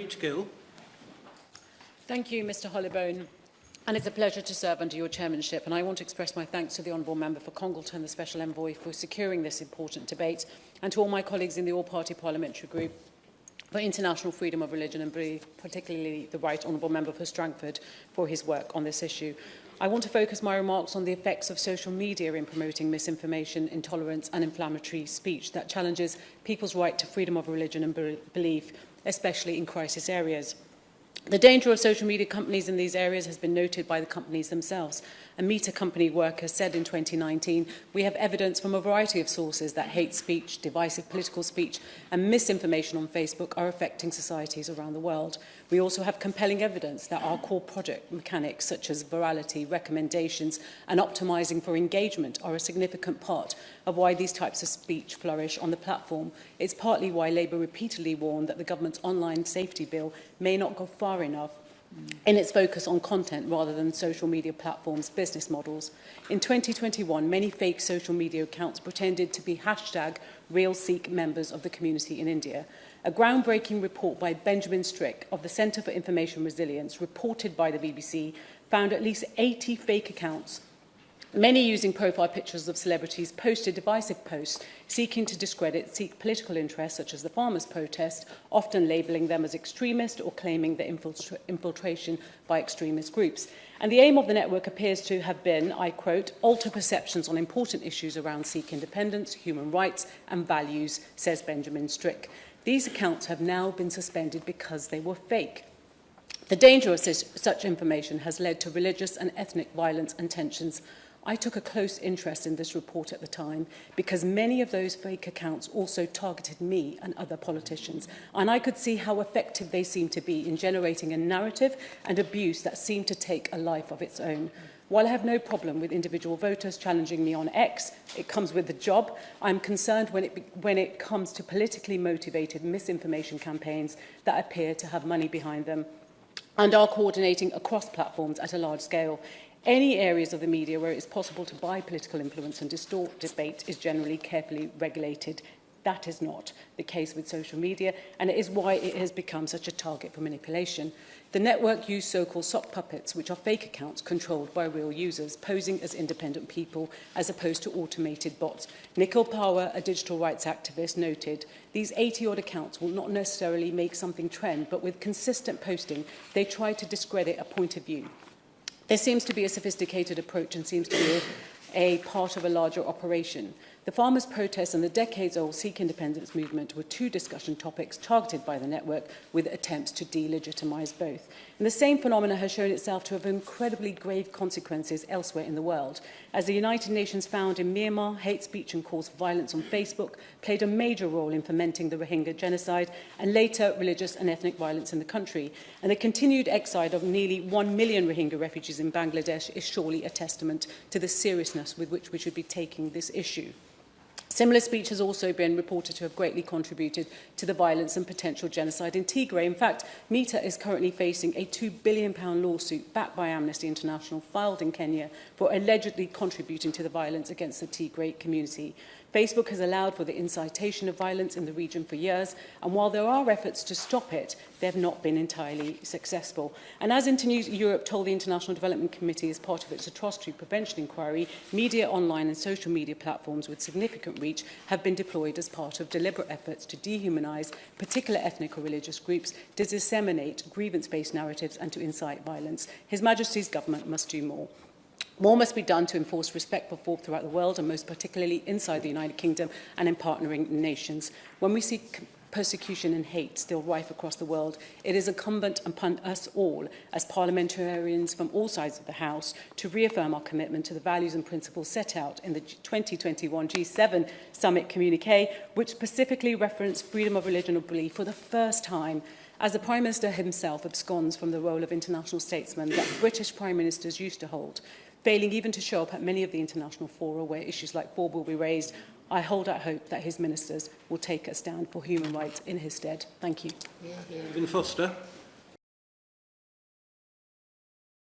Preet Gill. Thank you, Mr Hollybone. And it's a pleasure to serve under your chairmanship. And I want to express my thanks to the Honourable Member for Congleton, the Special Envoy, for securing this important debate, and to all my colleagues in the All-Party Parliamentary Group for international freedom of religion and belief, particularly the Right Honourable Member for Strangford, for his work on this issue. I want to focus my remarks on the effects of social media in promoting misinformation, intolerance and inflammatory speech that challenges people's right to freedom of religion and belief, especially in crisis areas. The danger of social media companies in these areas has been noted by the companies themselves. A Meta company worker said in 2019, "We have evidence from a variety of sources that hate speech, divisive political speech and misinformation on Facebook are affecting societies around the world. We also have compelling evidence that our core project mechanics such as virality, recommendations and optimising for engagement are a significant part of why these types of speech flourish on the platform. It's partly why Labour repeatedly warned that the government's online safety bill may not go far enough in its focus on content rather than social media platforms' business models. In 2021, many fake social media accounts pretended to be #real Sikh members of the community in India. A groundbreaking report by Benjamin Strick of the Centre for Information Resilience, reported by the BBC, found at least 80 fake accounts, many using profile pictures of celebrities, posted divisive posts seeking to discredit Sikh political interests, such as the farmers' protest, often labelling them as extremist or claiming their infiltration by extremist groups. And the aim of the network appears to have been, I quote, "alter perceptions on important issues around Sikh independence, human rights and values," says Benjamin Strick. These accounts have now been suspended because they were fake. The danger of such information has led to religious and ethnic violence and tensions. I took a close interest in this report at the time because many of those fake accounts also targeted me and other politicians, and I could see how effective they seemed to be in generating a narrative and abuse that seemed to take a life of its own. While I have no problem with individual voters challenging me on X, it comes with the job. I'm concerned when it comes to politically motivated misinformation campaigns that appear to have money behind them and are coordinating across platforms at a large scale. Any areas of the media where it is possible to buy political influence and distort debate is generally carefully regulated. That is not the case with social media, and it is why it has become such a target for manipulation. The network used so-called sock puppets, which are fake accounts controlled by real users, posing as independent people as opposed to automated bots. Nikhil Power, a digital rights activist, noted, "These 80-odd accounts will not necessarily make something trend, but with consistent posting, they try to discredit a point of view. There seems to be a sophisticated approach and seems to be a part of a larger operation. The farmers' protests and the decades-old Sikh independence movement were two discussion topics targeted by the network with attempts to delegitimise both. And the same phenomena has shown itself to have incredibly grave consequences elsewhere in the world. As the United Nations found in Myanmar, hate speech and calls for violence on Facebook played a major role in fomenting the Rohingya genocide and later religious and ethnic violence in the country. And the continued exile of nearly 1 million Rohingya refugees in Bangladesh is surely a testament to the seriousness with which we should be taking this issue. Similar speech has also been reported to have greatly contributed to the violence and potential genocide in Tigray. In fact, Meta is currently facing a £2 billion lawsuit backed by Amnesty International filed in Kenya for allegedly contributing to the violence against the Tigray community. Facebook has allowed for the incitation of violence in the region for years, and while there are efforts to stop it, they have not been entirely successful. And as Internews Europe told the International Development Committee as part of its atrocity prevention inquiry, media, online and social media platforms with significant reach have been deployed as part of deliberate efforts to dehumanise particular ethnic or religious groups, to disseminate grievance-based narratives and to incite violence. His Majesty's government must do more. More must be done to enforce respect for folk throughout the world, and most particularly inside the United Kingdom and in partnering nations. When we see persecution and hate still rife across the world, it is incumbent upon us all, as parliamentarians from all sides of the House, to reaffirm our commitment to the values and principles set out in the 2021 G7 Summit communiqué, which specifically referenced freedom of religion or belief for the first time, as the Prime Minister himself absconds from the role of international statesman that British Prime Ministers used to hold, failing even to show up at many of the international fora where issues like war will be raised. I hold out hope that his ministers will take a stand for human rights in his stead. Thank you. Foster.